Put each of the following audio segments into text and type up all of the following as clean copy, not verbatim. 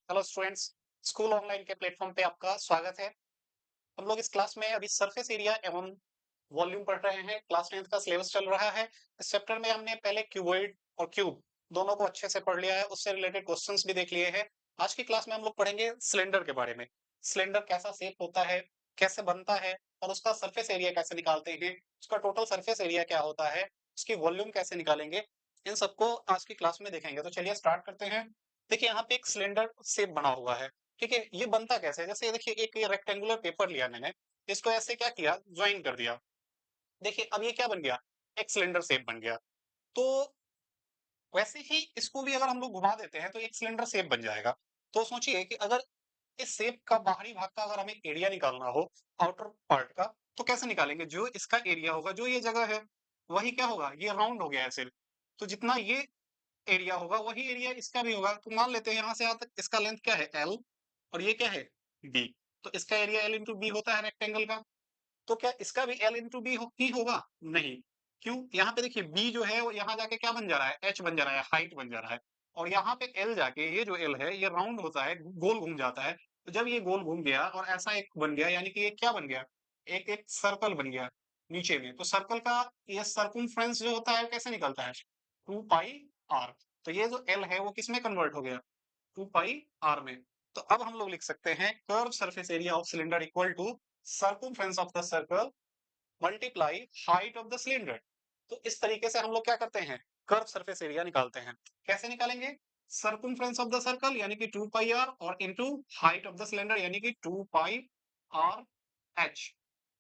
Hello students, school online के platform पे आपका स्वागत है। हम लोग इस क्लास में अभी सरफेस एरिया एवं वॉल्यूम पढ़ रहे हैं। क्लास 10th का सिलेबस चल रहा है। इस चैप्टर में हमने पहले क्यूबॉइड और क्यूब दोनों को अच्छे से पढ़ लिया है, उससे रिलेटेड क्वेश्चंस भी देख लिए हैं। आज की क्लास में हम लोग पढ़ेंगे सिलेंडर के बारे में। सिलेंडर कैसा शेप होता है, कैसे बनता है और उसका सरफेस एरिया कैसे निकालते हैं, उसका टोटल सरफेस एरिया क्या होता है, उसकी वॉल्यूम कैसे निकालेंगे, इन सबको आज की क्लास में देखेंगे। तो चलिए स्टार्ट करते हैं। देखिए यहाँ पे एक सिलेंडर शेप बना हुआ है। ठीक है, ये बनता कैसे है? जैसे देखिए एक ये रेक्टेंगुलर पेपर लिया मैंने, इसको ऐसे क्या किया, ज्वाइन कर दिया। देखिए अब ये क्या बन गया, एक सिलेंडर शेप बन गया। तो वैसे ही इसको भी अगर हम लोग घुमा देते हैं तो एक सिलेंडर शेप बन जाएगा। तो सोचिए कि अगर इस शेप का बाहरी भाग का अगर हमें एरिया निकालना हो, आउटर पार्ट का, तो कैसे निकालेंगे? जो इसका एरिया होगा, जो ये जगह है, वही क्या होगा, ये राउंड हो गया है सिर्फ। तो जितना ये एरिया होगा वही एरिया इसका भी होगा। तो मान लेते हैं यहाँ से यहाँ तक इसका लेंथ क्या है, एल, और ये क्या है, बी। तो इसका एरिया एल इंटू बी होता है रेक्टेंगल का। तो क्या इसका भी एल इंटू बी ही होगा? नहीं। क्यों? यहाँ पे देखिए बी जो है वो यहाँ जाके क्या बन जा रहा है, एच बन जा रहा है, हाइट बन जा रहा है। और यहाँ पे एल जाके, ये जो एल है ये राउंड होता है, गोल घूम जाता है। तो जब ये गोल घूम गया और ऐसा एक बन गया, यानी कि ये क्या बन गया, एक एक सर्कल बन गया नीचे में। तो सर्कल का ये सर्कमफ्रेंस जो होता है कैसे निकलता है, 2 पाई आर। तो ये जो एल है वो किस में कन्वर्ट हो गया, 2 पाई आर में। तो अब हम लोग लिख सकते हैं curve surface area of cylinder equal to circumference of the circle multiply height of the cylinder. तो इस तरीके से हम लोग क्या करते हैं, कर्व सरफेस एरिया निकालते हैं। कैसे निकालेंगे? सर्कमफ्रेंस ऑफ द सर्कल यानी कि 2 पाई आर और into height of the cylinder यानी कि 2 पाई आर एच।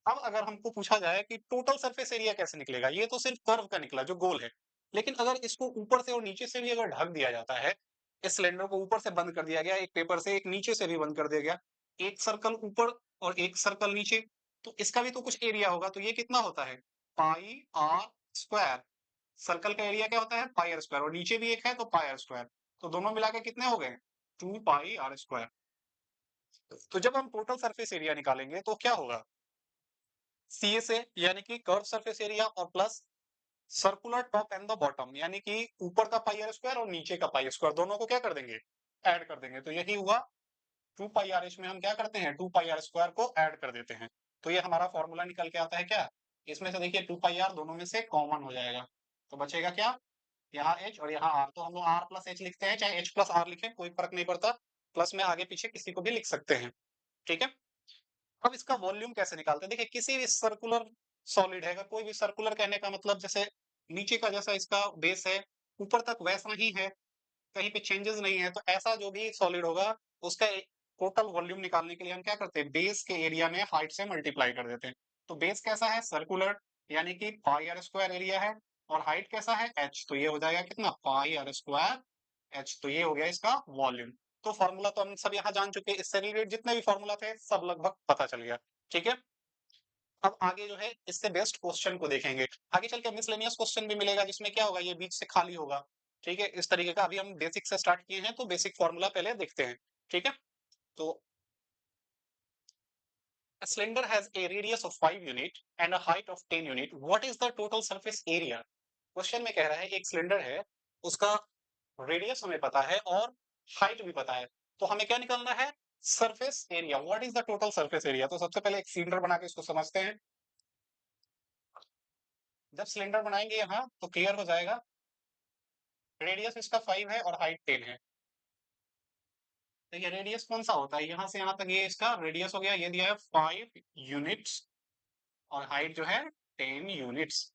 अब अगर हमको पूछा जाए कि टोटल सरफेस एरिया कैसे निकलेगा, ये तो सिर्फ कर्व का निकला जो गोल है। लेकिन अगर इसको ऊपर से और नीचे से भी अगर ढक दिया जाता है, इस सिलेंडर को ऊपर से बंद कर दिया गया एक पेपर से, एक नीचे से भी बंद कर दिया गया, एक सर्कल ऊपर और एक सर्कल नीचे, तो इसका भी तो कुछ एरिया होगा। तो ये कितना होता है, पाई आर स्क्वायर। सर्कल का एरिया क्या होता है, पाई आर स्क्वायर, और नीचे भी एक है तो पाई आर स्क्वायर। तो दोनों मिला के कितने हो गए, 2 पाई आर स्क्वायर। तो जब हम टोटल सरफेस एरिया निकालेंगे तो क्या होगा, सी से यानी कि कर्व सरफेस एरिया और plus circular top and the bottom, यानी कि ऊपर का पाई आर स्क्वायर और नीचे का पाई स्क्वायर, दोनों को क्या कर देंगे, ऐड कर देंगे। तो यही हुआ 2 पाई आर, में हम क्या करते हैं, 2 पाई आर स्क्वायर को ऐड कर देते हैं। तो ये हमारा फॉर्मूला निकल के आता है क्या, इसमें से देखिए 2 पाई आर दोनों में से कॉमन हो जाएगा। तो बचेगा क्या, यहाँ एच और यहाँ आर। तो हम लोग आर प्लस एच लिखते हैं, चाहे एच प्लस आर लिखें कोई फर्क नहीं पड़ता। प्लस में आगे पीछे किसी को भी लिख सकते हैं। ठीक है। अब इसका वॉल्यूम कैसे निकालते हैं? देखिए किसी भी सर्कुलर सॉलिड है, अगर कोई भी सर्कुलर कहने का मतलब जैसे नीचे का जैसा इसका बेस है, ऊपर तक वैसा ही है, कहीं पे चेंजेस नहीं है, तो ऐसा जो भी सॉलिड होगा उसका टोटल वॉल्यूम निकालने के लिए हम क्या करते हैं, बेस के एरिया में हाइट से मल्टीप्लाई कर देते हैं। तो बेस कैसा है, सर्कुलर, यानी कि पाई आर स्क्वायर एरिया है, और हाइट कैसा है, एच। तो ये हो जाएगा कितना, पाई आर स्क्वायर एच। तो ये हो गया इसका वॉल्यूम। तो फॉर्मूला तो हम सब यहाँ जान चुके हैं, इससे रिलेटेड जितने भी फॉर्मूला थे सब लगभग पता चल गया। ठीक है। अब आगे जो है इससे बेस्ट क्वेश्चन को देखेंगे। आगे चल के मिसलेनियस क्वेश्चन भी मिलेगा जिसमें क्या होगा, ये बीच से खाली होगा। ठीक है, इस तरीके का। अभी हम बेसिक से स्टार्ट किए हैं तो बेसिक फॉर्मूला पहले देखते हैं। ठीक है। तो a cylinder has a radius of 5 unit and a height of 10 unit. What is the total surface area? Question में कह रहा है एक सिलेंडर है, उसका रेडियस हमें पता है और हाइट भी पता है। तो हमें क्या निकालना है, surface area. What is the total surface area? तो सबसे पहले एक सिलेंडर बना के इसको समझते हैं। जब सिलेंडर बनाएंगे यहाँ तो क्लियर हो जाएगा। रेडियस इसका 5 है और हाइट 10 है। तो ये रेडियस कौन सा होता है, यहाँ से यहाँ तक ये इसका रेडियस हो गया, ये दिया है 5 यूनिट्स, और हाइट जो है 10 यूनिट्स।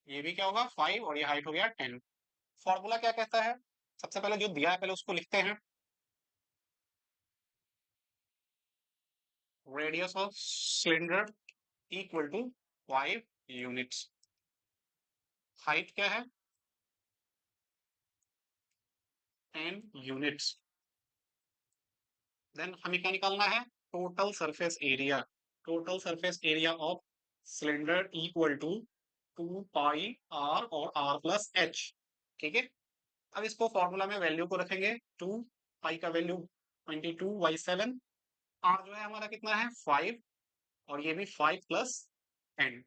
ये भी क्या होगा, 5, और ये हाइट हो गया 10। फॉर्मूला क्या कहता है, सबसे पहले जो दिया है पहले उसको लिखते हैं। Radius of cylinder equal to 5 units. Height क्या है, 10 यूनिट्स। देन हमें क्या निकालना है, total surface area. Total surface area of cylinder equal to 2 pi R और आर प्लस एच। ठीक है। अब इसको फॉर्मूला में वैल्यू को रखेंगे। 2 पाई का वैल्यू 22/7, आर जो है हमारा कितना है 5, और ये भी 5 प्लस 10।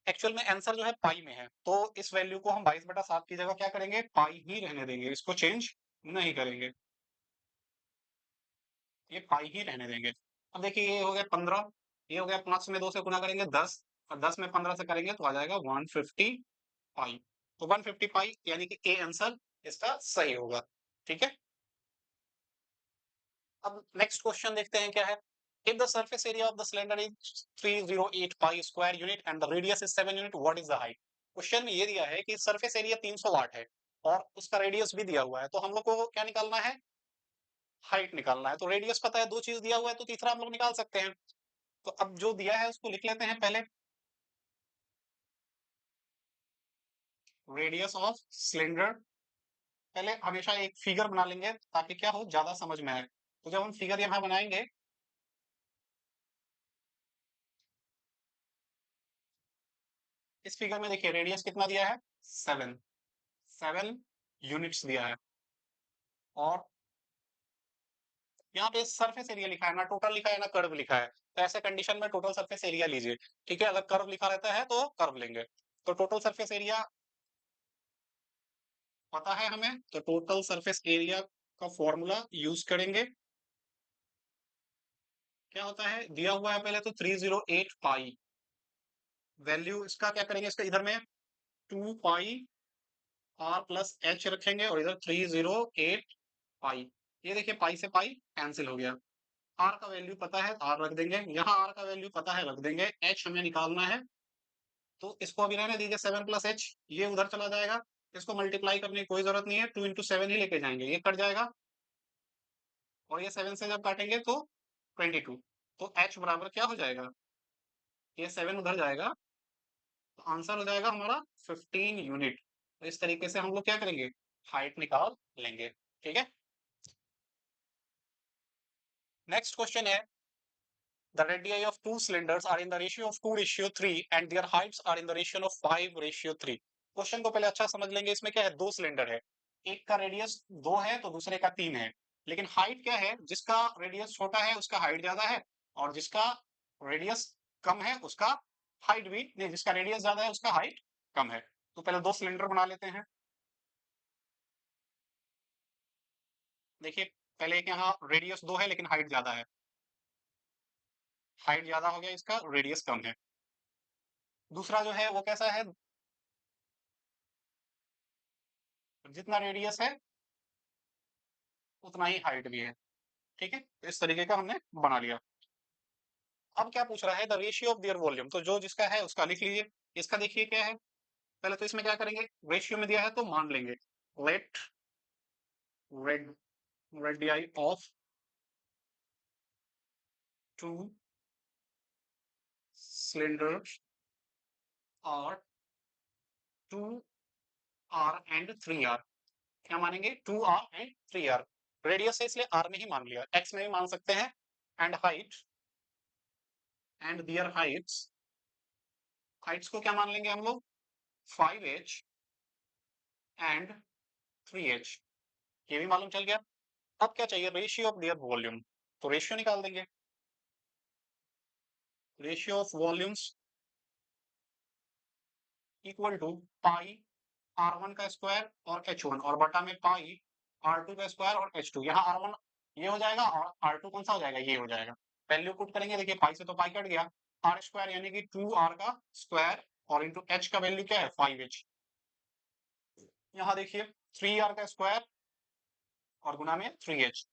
एक्चुअल में आंसर जो है पाई में है, तो इस वैल्यू को हम 22/7 की जगह क्या करेंगे, पाई ही रहने देंगे, इसको चेंज नहीं करेंगे, ये पाई ही रहने देंगे। अब देखिए ये हो गया 15, ये हो गया 5 में 2 से गुना करेंगे 10, और 10 में 15 से करेंगे तो आ जाएगा 150 पाई। तो 150 पाई यानी कि ए आंसर इसका सही होगा। ठीक है, अब नेक्स्ट क्वेश्चन देखते हैं क्या है। If the surface area of the cylinder is 308 pi square unit and the radius is 7 unit, what is the height. Question में ये दिया है कि सरफेस एरिया 300 वाट है और उसका रेडियस भी दिया हुआ है, तो हम लोग को क्या निकालना है, हाइट निकालना है। तो रेडियस पता है, दो चीज दिया हुआ है, तो तीसरा हम लोग निकाल सकते हैं। तो अब जो दिया है उसको लिख लेते हैं पहले, रेडियस ऑफ सिलेंडर। पहले हमेशा एक फिगर बना लेंगे ताकि क्या हो, ज्यादा समझ में आए। तो जब हम फिगर यहाँ बनाएंगे, इस फिगर में देखिए रेडियस कितना दिया है, 7, 7 यूनिट्स दिया है, और यहाँ पे सरफेस एरिया लिखा है, ना टोटल लिखा है ना कर्व लिखा है। तो ऐसे कंडीशन में टोटल सरफेस एरिया लीजिए। ठीक है, अगर कर्व लिखा रहता है तो कर्व लेंगे। तो टोटल सरफेस एरिया पता है हमें, तो टोटल सरफेस एरिया का फॉर्मूला यूज करेंगे। क्या होता है, दिया हुआ है पहले तो 308 पाई, वैल्यू इसका क्या करेंगे, इसका इधर में 2 पाई आर प्लस एच रखेंगे और इधर 308 पाई। ये देखिए पाई से पाई कैंसिल हो गया। आर का वैल्यू पता है, आर रख देंगे, यहाँ आर का वैल्यू पता है, रख देंगे। एच हमें निकालना है, तो इसको अभी रहने दीजिए, 7 प्लस एच, ये उधर चला जाएगा। इसको मल्टीप्लाई करने की कोई जरूरत नहीं है, 2 into 7 ही लेके जाएंगे, ये कट जाएगा। और ये 7 से जब काटेंगे तो 22। तो एच बराबर क्या हो जाएगा, ये 7 उधर जाएगा, तो आंसर हो जाएगा हमारा 15 यूनिट। तो इस तरीके से हम लोग क्या करेंगे, हाइट निकाल लेंगे। ठीक है, नेक्स्ट क्वेश्चन है, the radii of two cylinders are in the ratio of 2:3 and their heights are in the ratio of 5:3। Question को पहले अच्छा समझ लेंगे। इसमें क्या है, दो सिलेंडर है, एक का रेडियस 2 है तो दूसरे का 3 है, लेकिन हाइट क्या है, जिसका रेडियस छोटा है उसका हाइट ज्यादा है, और जिसका रेडियस कम है उसका हाइट भी नहीं, जिसका रेडियस ज्यादा है उसका हाइट कम है। तो पहले दो सिलेंडर बना लेते हैं। देखिए पहले एक यहाँ रेडियस 2 है लेकिन हाइट ज्यादा है, हाइट ज्यादा हो गया, इसका रेडियस कम है। दूसरा जो है वो कैसा है, जितना रेडियस है उतना ही हाइट भी है। ठीक है, तो इस तरीके का हमने बना लिया। अब क्या पूछ रहा है, the ratio of their volume, तो जो जिसका है उसका लिख लीजिए। इसका देखिए क्या है, पहले तो इसमें क्या करेंगे, रेशियो में दिया है तो मान लेंगे, let red radii of two cylinder are 2 r and 3 r। क्या मानेंगे, 2 r and 3 r। रेडियस है इसलिए आर में ही मान लिया, एक्स में भी मान सकते हैं। And height, and their heights, heights को क्या मान लेंगे हम लोग, 5h एंड 3h, ये भी मालूम चल गया। अब क्या चाहिए, रेशियो ऑफ देयर वॉल्यूम, तो रेशियो निकाल देंगे। Ratio of volumes equal to pi r1 का स्क्वायर और h1, और बटा में पाई r2 का स्क्वायर और h2। यहाँ r1 ये हो जाएगा और r2 कौन सा हो जाएगा, ये हो जाएगा। वैल्यू पुट करेंगे, देखिए पाई से तो पाई कट गया, r स्क्वायर यानी कि 2r का स्क्वायर, और इंटू h का वैल्यू क्या है, 5h। यहाँ देखिए 3r का स्क्वायर और गुना में 3h।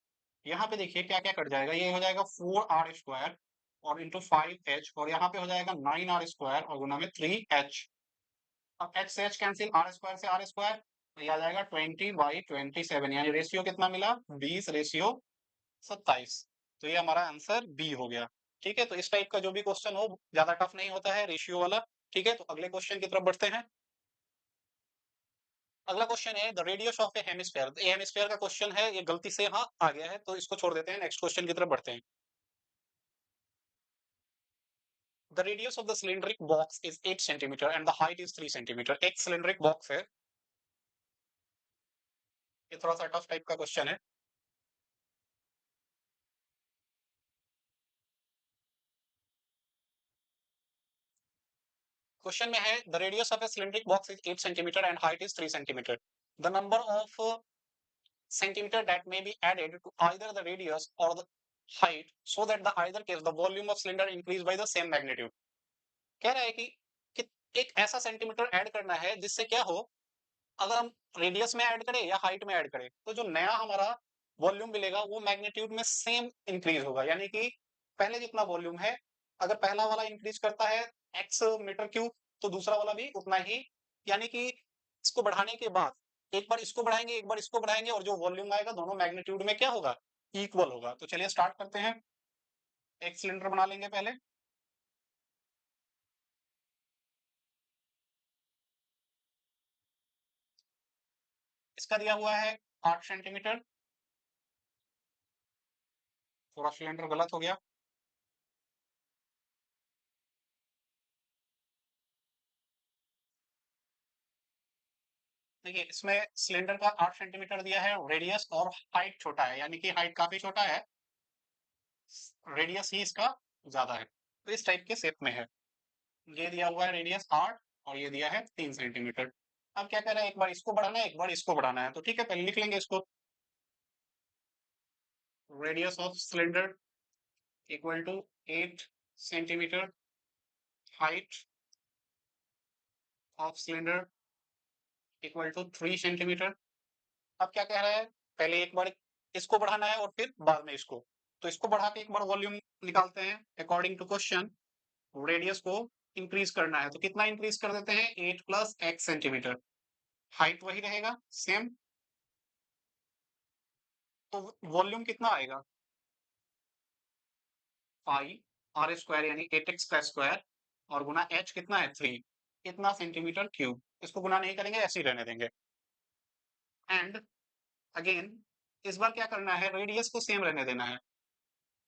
यहाँ पे देखिए क्या क्या कट जाएगा, ये हो जाएगा 4r स्क्वायर और इंटू 5h, और यहाँ पे हो जाएगा 9r स्क्वायर और गुना में 3h। अब h से h कैंसिल, आर स्क्वायर से आर स्क्वायर, तो ये आ जाएगा 20/27, यानी रेशियो कितना मिला, 20:27। तो ये हमारा आंसर बी हो गया। ठीक है, तो इस टाइप का जो भी क्वेश्चन हो, ज्यादा टफ नहीं होता है रेशियो वाला। ठीक है, तो अगले क्वेश्चन की तरफ बढ़ते हैं। अगला क्वेश्चन है, the radius of A hemisphere, A hemisphere का क्वेश्चन है, ये गलती से यहाँ आ गया है तो इसको छोड़ देते हैं, नेक्स्ट क्वेश्चन की तरफ बढ़ते हैं। The radius of the cylindric box is 8 centimetre and the height is 3 centimetre. एक सिलिंड्रिक बॉक्स है, ये थोड़ा सा टफ टाइप का क्वेश्चन है। क्वेश्चन में है the radius of a cylindric box is 8 centimetre and height is 3 centimetre. The number of centimeter that may be added to either the radius or the height so that the either case the volume of cylinder increase by the same magnitude. कह रहा है कि एक ऐसा centimetre add करना है जिससे क्या हो, अगर हम रेडियस में ऐड करें या हाइट में ऐड करें तो जो नया हमारा वॉल्यूम मिलेगा वो मैग्नीट्यूड में सेम इंक्रीज होगा. यानी कि पहले जितना वॉल्यूम है, अगर पहला वाला इंक्रीज करता है एक्स मीटर क्यूब तो दूसरा वाला भी उतना ही. यानी कि इसको बढ़ाने के बाद एक बार इसको बढ़ाएंगे एक बार इसको बढ़ाएंगे और जो वॉल्यूम आएगा दोनों मैग्नीट्यूड में क्या होगा, इक्वल होगा. तो चलिए स्टार्ट करते हैं. एक सिलेंडर बना लेंगे पहले. इसका दिया हुआ है 8 सेंटीमीटर. थोड़ा सिलेंडर गलत हो गया. देखिए इसमें सिलेंडर का 8 सेंटीमीटर दिया है रेडियस और हाइट छोटा है, यानी कि हाइट काफी छोटा है, रेडियस ही इसका ज्यादा है. तो इस टाइप के शेप में है. ये दिया हुआ है रेडियस 8 और ये दिया है 3 सेंटीमीटर. अब क्या कर रहे हैं, एक बार इसको बढ़ाना है एक बार इसको बढ़ाना है. तो ठीक है, पहले लिख लेंगे इसको. Radius of cylinder equal to 8 centimeter. Height of cylinder equal to 3 centimeter. अब क्या कह रहा है, पहले एक बार इसको बढ़ाना है और फिर बाद में इसको. तो इसको बढ़ा के एक बार वॉल्यूम निकालते हैं. अकॉर्डिंग टू क्वेश्चन रेडियस को इंक्रीज करना है तो कितना इंक्रीज कर देते हैं, 8 प्लस एक्स सेंटीमीटर. हाइट वही रहेगा सेम. तो वॉल्यूम कितना आएगा, पाई आर स्क्वायर यानी 8x का स्क्वायर और गुना h कितना है 3, इतना सेंटीमीटर क्यूब. इसको गुना नहीं करेंगे, ऐसे ही रहने देंगे. एंड अगेन इस बार क्या करना है, रेडियस को सेम रहने देना है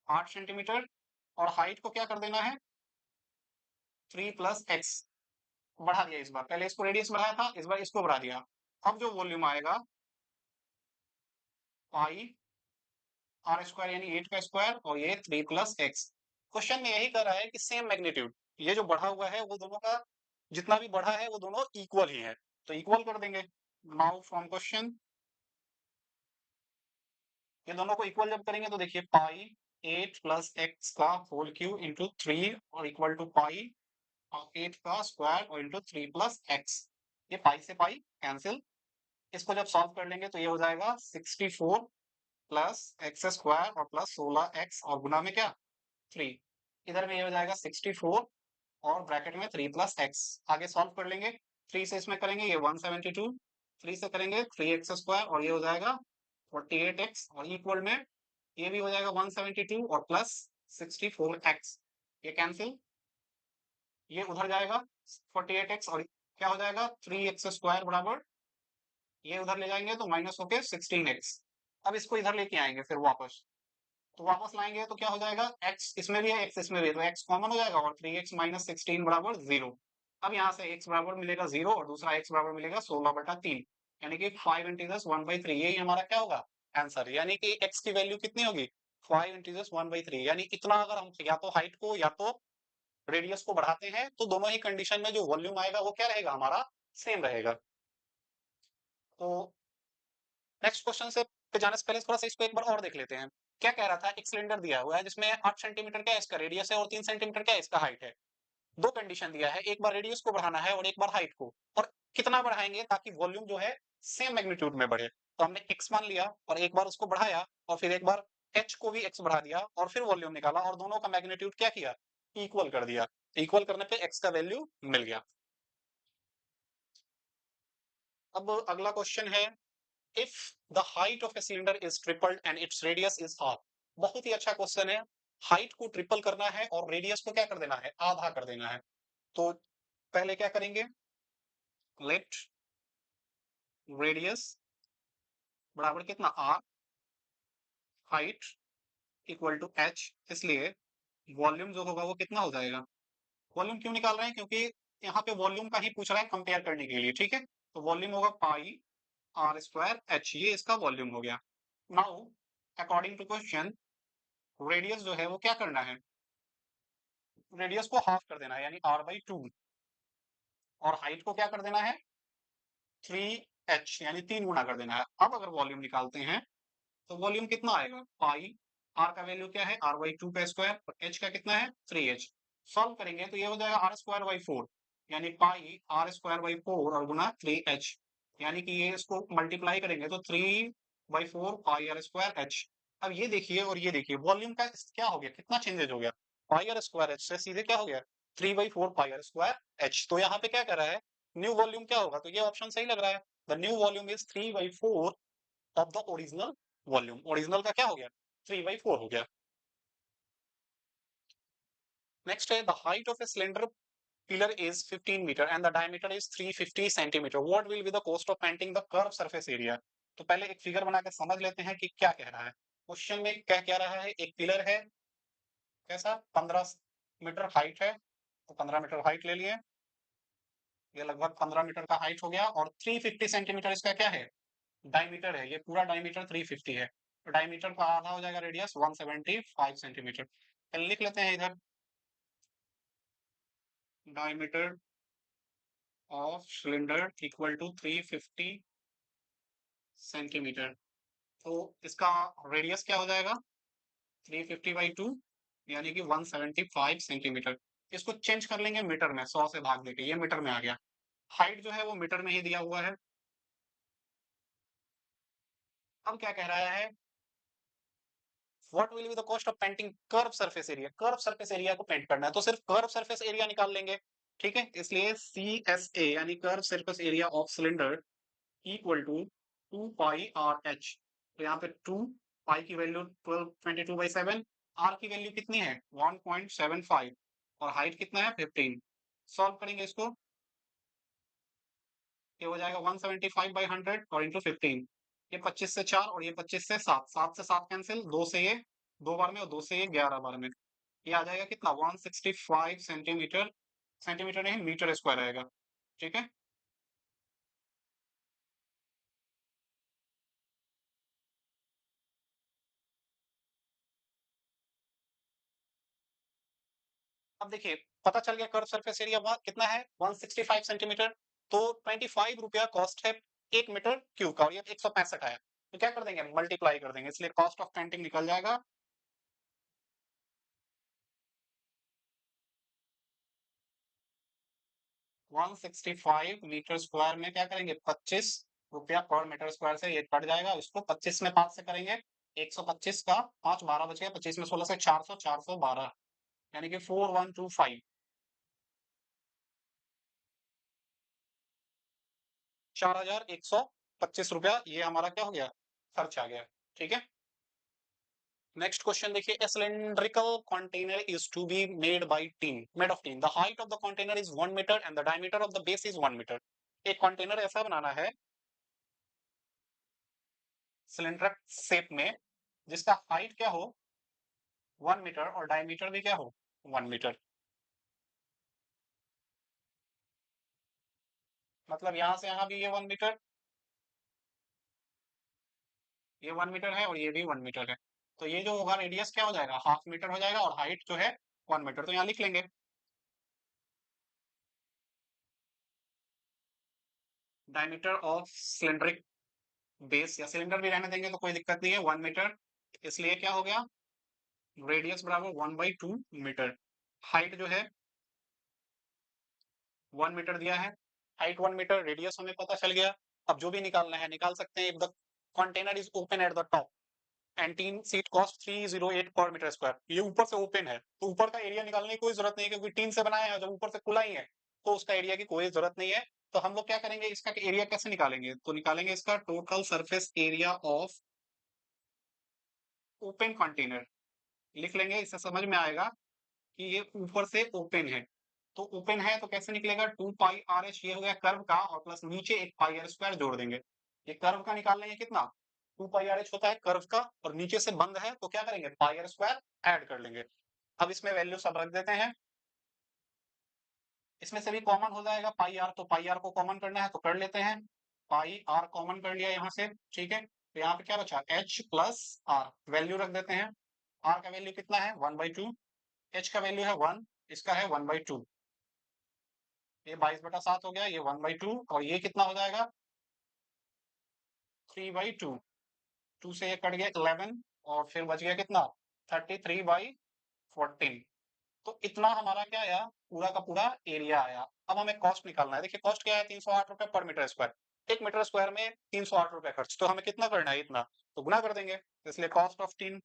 8 सेंटीमीटर और हाइट को क्या कर देना है 3 प्लस एक्स. बढ़ा दिया इस बार, पहले इसको रेडियस बढ़ाया था इस बार इसको बढ़ा दिया. अब जो वॉल्यूम आएगा पाई आर स्क्वायर यानी 8 का स्क्वायर और ये 3 प्लस एक्स. क्वेश्चन में यही कर रहा है कि सेम मैग्नीट्यूड, ये जो बढ़ा हुआ है वो दोनों का जितना भी बढ़ा है वो दोनों इक्वल ही है, तो इक्वल कर देंगे. नाउ फ्रॉम क्वेश्चन ये दोनों को इक्वल जब करेंगे तो देखिए पाई 8 प्लस एक्स का होल क्यूब इंटू 3 और इक्वल टू पाई 8 का स्क्वायर और इंटू 3 प्लस एक्स. ये पाई से पाई कैंसिल. इसको जब सॉल्व कर लेंगे तो ये हो जाएगा 64 प्लस एक्स स्क्वायर और प्लस 16x और गुना में क्या 3. इधर में ये हो जाएगा 64 और ब्रैकेट में 3 प्लस एक्स. आगे सॉल्व कर लेंगे. 3 से इसमें करेंगे ये 172, 3 से करेंगे 3x स्क्वायर और ये हो जाएगा 48x और इक्वल में ये भी हो जाएगा 172 और प्लस 64x. ये कैंसिल, ये उधर जाएगा 48x और क्या हो जाएगा 3x स्क्वायर बराबर ये उधर ले जाएंगे तो माइनस होके 16x. अब इसको इधर लेके आएंगे फिर वापस, तो वापस लाएंगे तो क्या हो जाएगा x इसमें भी है x इसमें भी है तो x कॉमन हो जाएगा और 3x माइनस 16 बराबर 0. अब यहाँ से x बराबर मिलेगा 0 और दूसरा x बराबर मिलेगा 16/3 यानी कि 5 इंटीजर्स 1/3. यही हमारा क्या होगा आंसर. यानी कि x की वैल्यू कितनी होगी 5 इंटीजर्स 1/3. यानी इतना अगर हम या तो हाइट को या तो रेडियस को बढ़ाते हैं तो दोनों ही कंडीशन में जो वॉल्यूम आएगा वो क्या रहेगा हमारा सेम रहेगा. तो नेक्स्ट क्वेश्चन से पे जाने से पहले थोड़ा सा इसको एक बार और देख लेते हैं. क्या कह रहा था, एक सिलेंडर दिया हुआ है जिसमें 8 सेंटीमीटर क्या इसका रेडियस है और 3 सेंटीमीटर क्या इसका हाइट है. दो कंडीशन दिया है, एक बार रेडियस को बढ़ाना है और एक बार हाइट को. और कितना बढ़ाएंगे ताकि वॉल्यूम जो है सेम मैग्नीट्यूड में बढ़े. तो हमने x मान लिया और एक बार उसको बढ़ाया और फिर एक बार h को भी x बढ़ा दिया और फिर वॉल्यूम निकाला और दोनों का मैग्नीट्यूड क्या किया इक्वल कर दिया. इक्वल करने पे x का वैल्यू मिल गया. अब अगला क्वेश्चन है if the height of a cylinder is tripled and its radius is half. बहुत ही अच्छा क्वेश्चन है. हाइट को ट्रिपल करना है और रेडियस को क्या कर देना है आधा कर देना है. तो पहले क्या करेंगे, लेट रेडियस बराबर कितना r height equal to h. इसलिए वॉल्यूम जो होगा वो कितना हो जाएगा, वॉल्यूम क्यों निकाल रहे हैं क्योंकि यहाँ पे वॉल्यूम का ही पूछ रहा है कंपेयर करने के लिए. ठीक है, तो वॉल्यूम होगा पाई आर स्क्वायर एच, ये इसका वॉल्यूम हो गया. Now according to question radius जो है वो क्या करना है, रेडियस को हाफ कर देना है यानी r/2. और हाइट को क्या कर देना है 3h यानी 3 गुना कर देना है। अब अगर वॉल्यूम निकालते हैं तो वॉल्यूम कितना आएगा पाई, आर का वैल्यू क्या है आर बाई टू का स्क्वायर और एच का कितना है 3h। सॉल्व करेंगे तो ये हो जाएगा आर स्क्वायर बाई फोर यानी पाई आर स्क्वायर बाई फोर और गुना 3h, यानी कि ये इसको मल्टीप्लाई करेंगे तो 3/4 पाई आर स्क्वायर एच। अब ये देखिए और ये देखिए वॉल्यूम का क्या हो गया, कितना चेंजेज हो गया, पाई आर स्क्वायर एच से सीधे क्या हो गया 3/4 पाई आर स्क्वायर एच। तो यहाँ पे क्या कर रहा है न्यू वॉल्यूम क्या होगा, तो ये ऑप्शन सही लग रहा है। The new volume is 3/4 of the original volume. Original का क्या हो गया 3/4 हो गया। नेक्स्ट है the height of a cylinder pillar is 15 meter and the diameter is 350 centimeter, what will be the cost of painting the curve surface area. तो पहले एक फिगर बनाकर समझ लेते हैं कि क्या कह रहा है। क्वेश्चन में कह क्या रहा है, एक पिलर है कैसा 15 मीटर हाइट है, तो 15 मीटर हाइट ले लिए, ये लगभग 15 मीटर का हाइट हो गया और 350 सेंटीमीटर इसका क्या है डायमीटर है, ये पूरा डायमीटर 350 है, तो डायमीटर का आधा हो जाएगा रेडियस 175 सेंटीमीटर। पहले लिख लेते हैं इधर diameter of cylinder equal to 350 centimeter. तो इसका रेडियस क्या हो जाएगा 350/2 यानी कि 175 सेंटीमीटर। इसको चेंज कर लेंगे मीटर में, 100 से भाग देके ये मीटर में आ गया। हाइट जो है वो मीटर में ही दिया हुआ है। अब क्या कह रहा है what will be the cost of painting curve surface area, curve surface area को पेंट करना है तो सिर्फ कर्व सरफेस एरिया निकाल लेंगे। ठीक है, इसलिए सी एस ए यानी curve surface area of cylinder equal to 2 pi R H. तो यहाँ पे 2 पाई की वैल्यू 1222/7, आर की वैल्यू कितनी है 1.75 और हाइट कितना है 15। सॉल्व करेंगे इसको, ये हो जाएगा 175/100 और इंटू 15। ये 25 से 4 और ये 25 से 7, 7 से 7 कैंसिल, 2 से ये 2 बार में और 2 से ये 11 बार में, ये आ जाएगा कितना 165 सेंटीमीटर, सेंटीमीटर नहीं मीटर स्क्वायर आएगा। ठीक है, अब देखिए पता चल गया कर्व सरफेस एरिया कितना है 165 सेंटीमीटर। तो 25 रुपया कॉस्ट है 1 मीटर क्यूब का और ये 165 आया, तो क्या कर देंगे मल्टीप्लाई कर देंगे, इसलिए कॉस्ट ऑफ पेंटिंग निकल जाएगा 165 मीटर स्क्वायर में क्या करेंगे 25 रुपया पर मीटर स्क्वायर से ये कट जाएगा, इसको 25 में 5 से करेंगे 125 का 5 12 बच गया, 25 में 16 से 400, 412 यानी कि 4125, 4125 रुपया ये हमारा क्या हो गया खर्च आ गया। ठीक है, नेक्स्ट क्वेश्चन देखिए a cylindrical container is to be made by tin made of tin, the height of the container is 1 metre and the diameter of the base is 1 metre. एक कंटेनर ऐसा बनाना है सिलेंड्रिक शेप में जिसका height क्या हो 1 metre और diameter भी क्या हो 1 मीटर। मतलब यहां से यहां भी ये 1 मीटर, ये 1 मीटर है और ये भी 1 मीटर है, तो ये जो होगा रेडियस क्या हो जाएगा हाफ मीटर हो जाएगा और हाइट जो है 1 मीटर, तो यहाँ लिख लेंगे डायमीटर ऑफ सिलेंड्रिक बेस, या सिलेंडर भी रहने देंगे तो कोई दिक्कत नहीं है 1 मीटर, इसलिए क्या हो गया रेडियस बराबर 1/2 मीटर। हाइट जो है 1 मीटर दिया है, हाइट 1 मीटर, रेडियस हमें पता चल गया। अब जो भी निकालना है निकाल सकते हैं। If the container is open at the top and teen seat cost 308 पर मीटर स्क्वायर, ये ऊपर से ओपन है तो ऊपर का एरिया निकालने की कोई जरूरत नहीं है क्योंकि टीन से बनाया है, जब ऊपर से खुला ही है तो उसका एरिया की कोई जरूरत नहीं है। तो हम लोग क्या करेंगे इसका एरिया कैसे निकालेंगे, तो निकालेंगे इसका total surface area of open container, लिख लेंगे, इससे समझ में आएगा कि ये ऊपर से ओपन है। तो ओपन है तो कैसे निकलेगा 2 पाई आर एच, ये हो गया कर्व का और प्लस नीचे एक पाई आर स्क्वायर जोड़ देंगे, ये कर्व का निकाल लेंगे कितना 2 पाई आर एच होता है कर्व का और नीचे से बंद है तो क्या करेंगे पाई आर स्क्वायर ऐड कर लेंगे। अब इसमें वैल्यू सब रख देते हैं, इसमें से भी कॉमन हो जाएगा पाई आर, तो पाई आर को कॉमन करना है तो कर लेते हैं, पाई आर कॉमन कर लिया यहाँ से। ठीक है, तो यहाँ पे क्या बचा एच प्लस आर, वैल्यू रख देते हैं। आर का वैल्यू कितना है 1/2, एच का वैल्यू है 1, इसका है 1/2, ये 22/7 हो गया, ये 1/2 और ये कितना हो जाएगा 3/2। 2 से ये कट गया 11 और फिर बच गया कितना 33/14। तो इतना हमारा क्या आया पूरा का पूरा एरिया आया। अब हमें कॉस्ट निकालना है। देखिए कॉस्ट क्या है 308 रुपए पर मीटर स्क्वायर। 1 मीटर स्क्वायर में 308 रुपए खर्च, तो हमें कितना करना है इतना, तो गुना कर देंगे। तो इसलिए cost of tin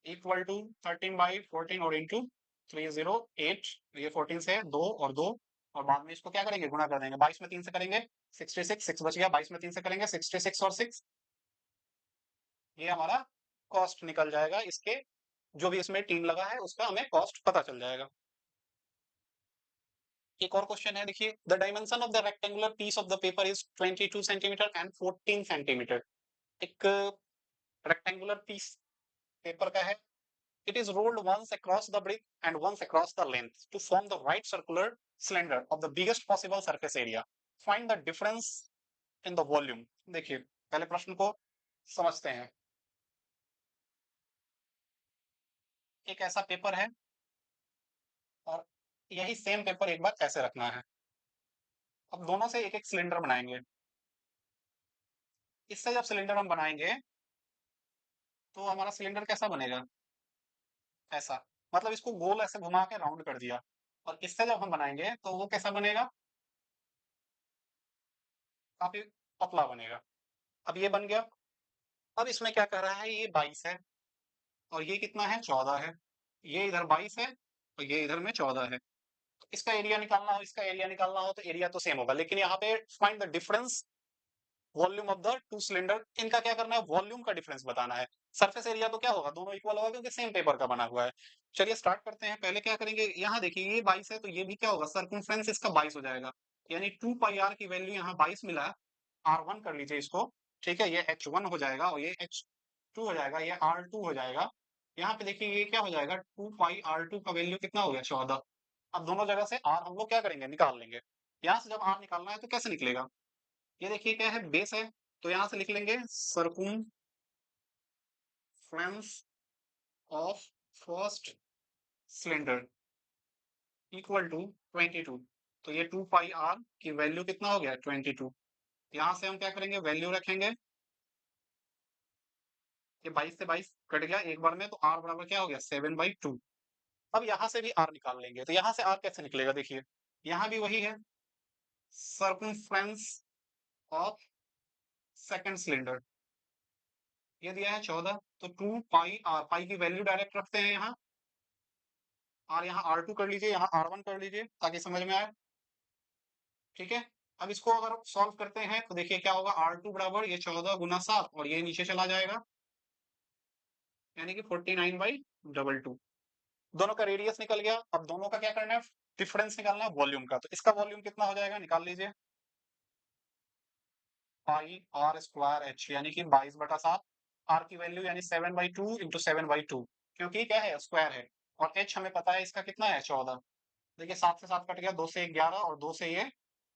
equal to 13/14 और इंटू 308। ये 14 से 2 और 2 और बाद में इसको क्या करेंगे गुना कर देंगे। 22 में 3 से करेंगे 66, 6 बच गया। 22 में 3 से करेंगे 66 और 6, ये हमारा कॉस्ट निकल जाएगा। इसके जो भी इसमें टीम लगा है उसका हमें कॉस्ट पता चल जाएगा। एक और क्वेश्चन है, देखिए the dimension of the rectangular piece of the paper is 22 centimeter and 14 centimeter. एक रेक्टेंगुलर पीस पेपर का है। It is rolled once across the brick and once across the length to form the right circular cylinder of the biggest possible surface area. Find the difference in the volume. देखिए पहले प्रश्न को समझते हैं। एक ऐसा पेपर है और यही सेम पेपर एक बार ऐसे रखना है। अब दोनों से एक एक सिलेंडर बनाएंगे। इससे जब सिलेंडर हम बनाएंगे तो हमारा सिलेंडर कैसा बनेगा, ऐसा। मतलब इसको गोल ऐसे घुमा के राउंड कर दिया। और इससे जब हम बनाएंगे तो वो कैसा बनेगा, काफी पतला बनेगा। अब ये बन गया। अब इसमें क्या कर रहा है, ये 22 है और ये कितना है 14 है। ये इधर 22 है और ये इधर में 14 है। तो इसका एरिया निकालना हो, इसका एरिया निकालना हो तो एरिया तो सेम होगा, लेकिन यहाँ पे find the difference volume of the two cylinder. इनका क्या करना है, वॉल्यूम का डिफरेंस बताना है। सरफेस एरिया तो क्या होगा, दोनों इक्वल होगा क्योंकि सेम पेपर का बना हुआ है। चलिए स्टार्ट करते हैं। पहले क्या करेंगे, यहाँ देखिए ये 22 है तो ये भी क्या होगा, सर्कमफ्रेंस इसका 22 हो जाएगा। यानी 2πr की वैल्यू यहाँ 22 मिला है। R1 कर लीजिए इसको, ठीक है। ये H1 हो जाएगा और ये H2 हो जाएगा, ये R2 हो जाएगा। यहाँ पे देखिए ये क्या हो जाएगा, 2πr2 का वैल्यू कितना हो गया 14। अब दोनों जगह से R हम लोग क्या करेंगे, निकाल लेंगे। यहाँ से जब R निकालना है तो कैसे निकलेगा, ये देखिए क्या है, बेस है। तो यहां से लिख लेंगे circumference of first cylinder equal to 22। तो ये 2πr की वैल्यू कितना हो गया 22। यहां से हम क्या करेंगे, वैल्यू रखेंगे। ये 22 से 22 कट गया एक बार में, तो r बराबर क्या हो गया 7/2। अब यहां से भी r निकाल लेंगे। तो यहां से r कैसे निकलेगा, देखिए यहां भी वही है, सर्कमफ्रेंस ऑफ सेकंड सिलेंडर। ये दिया है 14, तो 2πr, पाई की वैल्यू डायरेक्ट रखते हैं यहाँ। और यहाँ R2 कर लीजिए, यहाँ R1 कर लीजिए ताकि समझ में आए, ठीक है। अब इसको अगर सॉल्व करते हैं तो देखिए क्या होगा, R2 बराबर ये 14 गुना 7 और ये नीचे चला जाएगा, यानी कि 49/22। दोनों का रेडियस निकल गया। अब दोनों का क्या करना है, डिफरेंस निकालना है वॉल्यूम का। तो इसका वॉल्यूम कितना हो जाएगा, निकाल लीजिए। पाई आर स्क्वायर एच, यानी कि 22/7। आर की वैल्यू यानी 7/2 इंटू 7/2, क्योंकि क्या है स्क्वायर है। और एच हमें पता है इसका कितना है 14। देखिए 7 से 7 कट गया, 2 से 11 और 2 से ये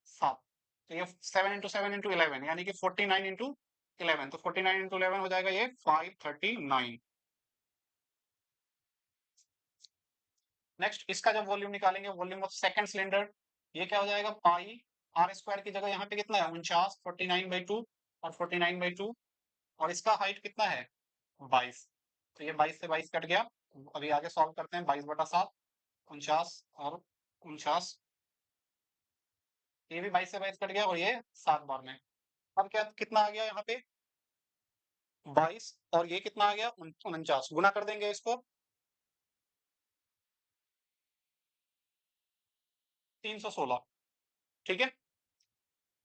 7। तो ये 7 इंटू 7 इंटू 11 यानी कि 49 इंटू 11। तो 49 इंटू 11 हो जाएगा ये 539। नेक्स्ट इसका जब वॉल्यूम निकालेंगे, वॉल्यूम ऑफ सेकंड सिलेंडर, ये क्या हो जाएगा, पाई आर स्क्वायर की जगह यहाँ पे कितना है 49, 49/2 और 49/2। और इसका हाइट कितना है 22। तो ये 22 से 22 कट गया। अभी आगे सॉल्व करते हैं। 22/7, 49 और 49, ये भी 22 से 22 कट गया और ये 7 बार में। अब क्या कितना आ गया यहाँ पे 22 और ये कितना आ गया 49, गुना कर देंगे इसको। 316, ठीक है।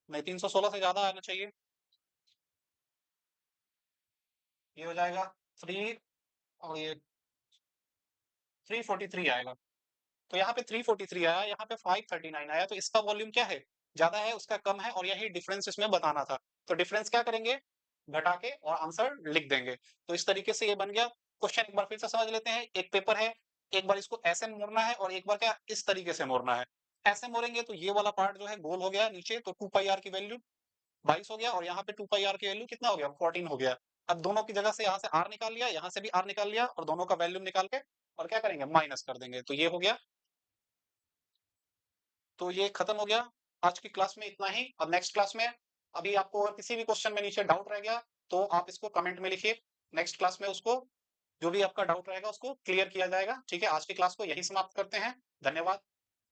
नहीं 316 से ज्यादा आना चाहिए। ये हो जाएगा 3 और ये 343 आएगा। तो यहाँ पे 343 आया, यहाँ पे 539 आया। तो इसका वॉल्यूम क्या है, ज्यादा है उसका कम है, और यही डिफरेंस इसमें बताना था। तो डिफरेंस क्या करेंगे, घटा के और आंसर लिख देंगे। तो इस तरीके से ये बन गया क्वेश्चन। एक बार फिर से समझ लेते हैं। एक पेपर है, एक बार इसको ऐसे मोड़ना है और एक बार क्या इस तरीके से मोड़ना है। ऐसे मोड़ेंगे तो ये वाला पार्ट जो है गोल हो गया नीचे, तो 2πr की वैल्यू 22 हो गया और यहाँ पे 2πr की वैल्यू कितना हो गया 14 हो गया। अब दोनों की जगह से यहाँ से r निकाल लिया, यहाँ से भी r निकाल लिया, और दोनों का वैल्यूम निकाल के और क्या करेंगे माइनस कर देंगे। तो ये हो गया तो ये खत्म हो गया आज की क्लास में इतना ही। अब नेक्स्ट क्लास में अभी आपको और किसी भी क्वेश्चन में नीचे डाउट रह गया तो आप इसको कमेंट में लिखिए। नेक्स्ट क्लास में उसको जो भी आपका डाउट रहेगा उसको क्लियर किया जाएगा। ठीक है, आज की क्लास को यही समाप्त करते हैं। धन्यवाद।